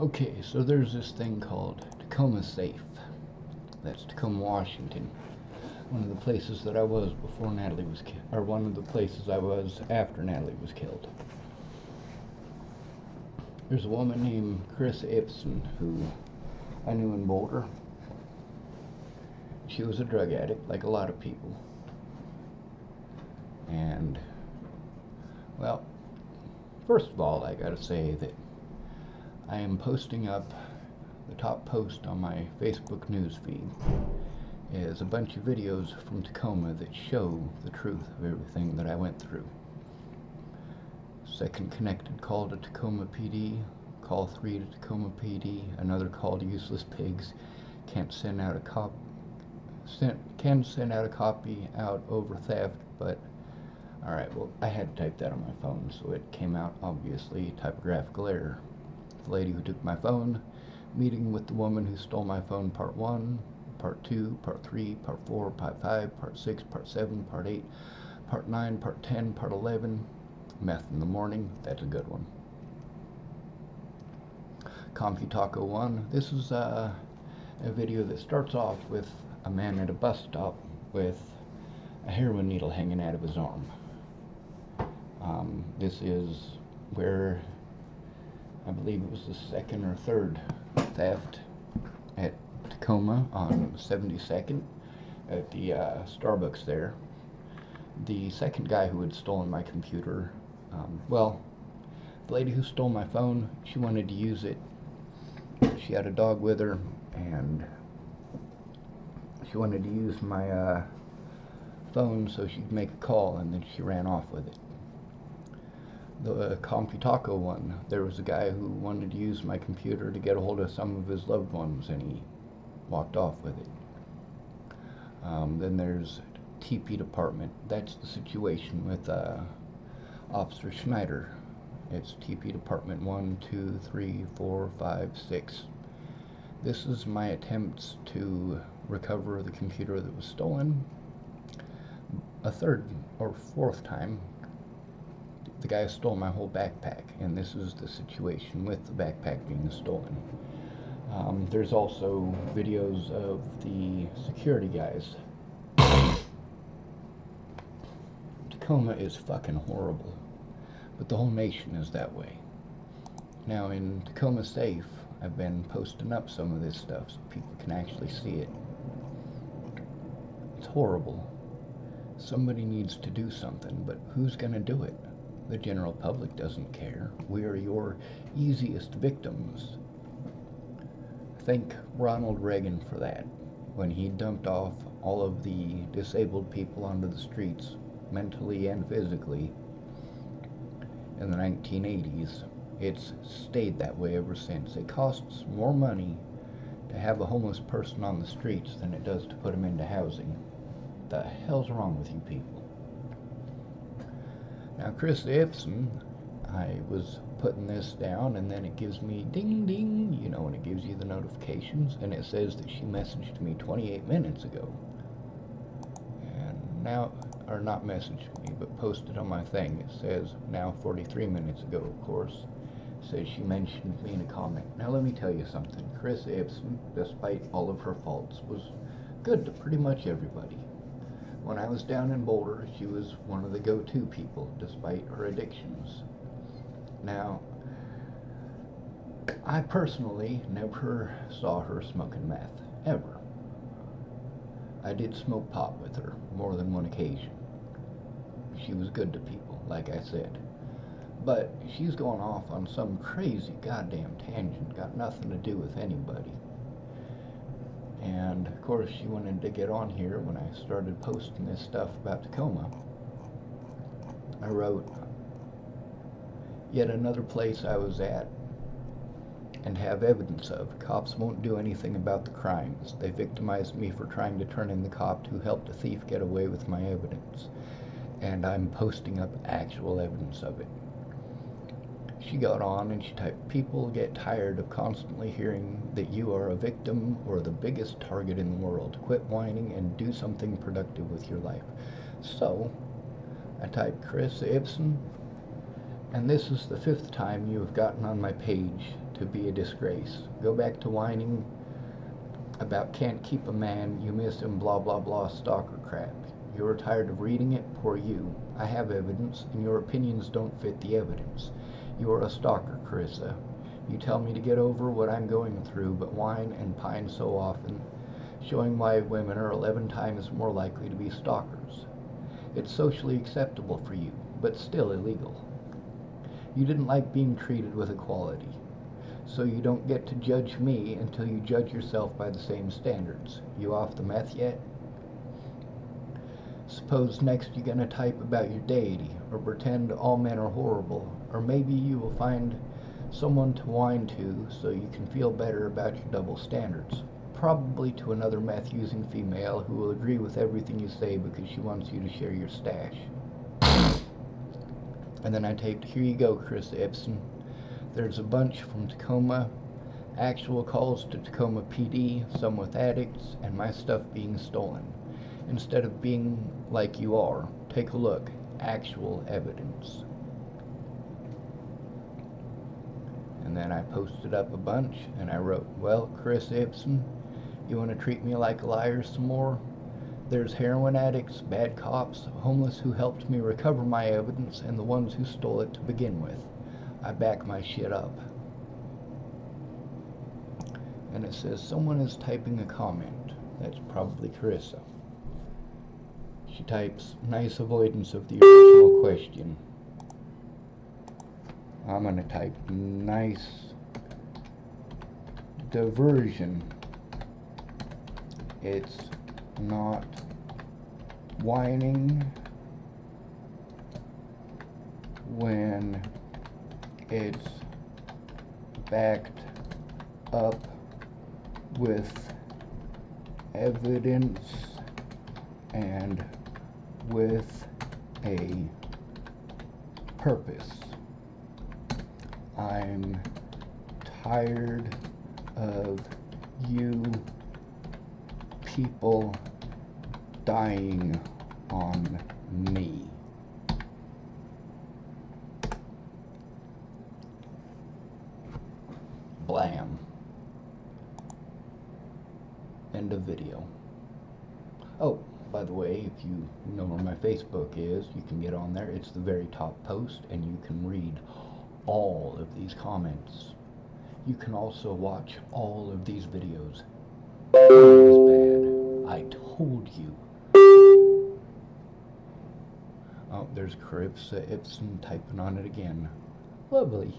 Okay, so there's this thing called Tacoma Safe. That's Tacoma, Washington. One of the places that I was before Natalie was killed, or one of the places I was after Natalie was killed. There's a woman named Carissa Ipsen who I knew in Boulder. She was a drug addict, like a lot of people. And, well, first of all, I gotta say that I am posting up the top post on my Facebook news feed is a bunch of videos from Tacoma that show the truth of everything that I went through. Second connected call to Tacoma PD, call 3 to Tacoma PD, another call to useless pigs, can send out a copy out over theft, but alright, well, I had to type that on my phone, so it came out, obviously, typographical error. The lady who took my phone, meeting with the woman who stole my phone, part 1, part 2, part 3, part 4, part 5, part 6, part 7, part 8, part 9, part 10, part 11, meth in the morning, that's a good one. Taco 1, this is a video that starts off with a man at a bus stop with a heroin needle hanging out of his arm. This is where I believe it was the second or third theft at Tacoma on 72nd at the Starbucks there. The second guy who had stolen my computer, well, the lady who stole my phone, she wanted to use it. She had a dog with her, and she wanted to use my phone so she could make a call, and then she ran off with it. The Taco one, there was a guy who wanted to use my computer to get a hold of some of his loved ones, and he walked off with it. Then there's TP Department. That's the situation with Officer Schneider. It's TP Department 1, 2, 3, 4, 5, 6. This is my attempts to recover the computer that was stolen. A third or fourth time, the guy stole my whole backpack, and this is the situation with the backpack being stolen. There's also videos of the security guys. Tacoma is fucking horrible, but the whole nation is that way. Now in Tacoma Safe, I've been posting up some of this stuff so people can actually see it. It's horrible. Somebody needs to do something, but who's gonna do it? The general public doesn't care. We are your easiest victims. Thank Ronald Reagan for that. When he dumped off all of the disabled people onto the streets, mentally and physically, in the 1980s, it's stayed that way ever since. It costs more money to have a homeless person on the streets than it does to put them into housing. What the hell's wrong with you people? Now, Chris Ipsen, I was putting this down, and then it gives me ding ding, you know, when it gives you the notifications, and it says that she messaged me 28 minutes ago. And now, or not messaged me, but posted on my thing. It says now 43 minutes ago, of course. It says she mentioned me in a comment. Now, let me tell you something. Chris Ipsen, despite all of her faults, was good to pretty much everybody. When I was down in Boulder, she was one of the go-to people, despite her addictions. Now, I personally never saw her smoking meth, ever. I did smoke pot with her more than one occasion. She was good to people, like I said. But she's going off on some crazy goddamn tangent, got nothing to do with anybody. And of course she wanted to get on here when I started posting this stuff about Tacoma. I wrote, yet another place I was at and have evidence of. Cops won't do anything about the crimes. They victimized me for trying to turn in the cop who helped a thief get away with my evidence. And I'm posting up actual evidence of it. She got on and she typed, people get tired of constantly hearing that you are a victim or the biggest target in the world. Quit whining and do something productive with your life. So, I typed Chris Ipsen, and this is the 5th time you have gotten on my page to be a disgrace. Go back to whining about can't keep a man, you miss him, blah blah blah stalker crap. You're tired of reading it? Poor you. I have evidence, and your opinions don't fit the evidence. You are a stalker, Carissa. You tell me to get over what I'm going through, but whine and pine so often, showing why women are 11 times more likely to be stalkers. It's socially acceptable for you, but still illegal. You didn't like being treated with equality, so you don't get to judge me until you judge yourself by the same standards. You off the meth yet? Suppose next you're gonna type about your deity, or pretend all men are horrible, or maybe you will find someone to whine to so you can feel better about your double standards. Probably to another meth-using female who will agree with everything you say because she wants you to share your stash. And then I taped, here you go, Carissa Ipsen. There's a bunch from Tacoma, actual calls to Tacoma PD, some with addicts, and my stuff being stolen. Instead of being like you are, take a look. Actual evidence. And then I posted up a bunch, and I wrote, well, Carissa Ipsen, you want to treat me like a liar some more? There's heroin addicts, bad cops, homeless who helped me recover my evidence, and the ones who stole it to begin with. I back my shit up. And it says, someone is typing a comment. That's probably Carissa. She types, nice avoidance of the original question. I'm going to type, nice diversion. It's not whining when it's backed up with evidence and with a purpose. I'm tired of you people dying on me. Blam. End of video. Oh, by the way, if you know where my Facebook is, you can get on there. It's the very top post, and you can read all of these comments. You can also watch all of these videos. It is bad. I told you. Oh, there's Carissa Ipsen typing on it again. Lovely.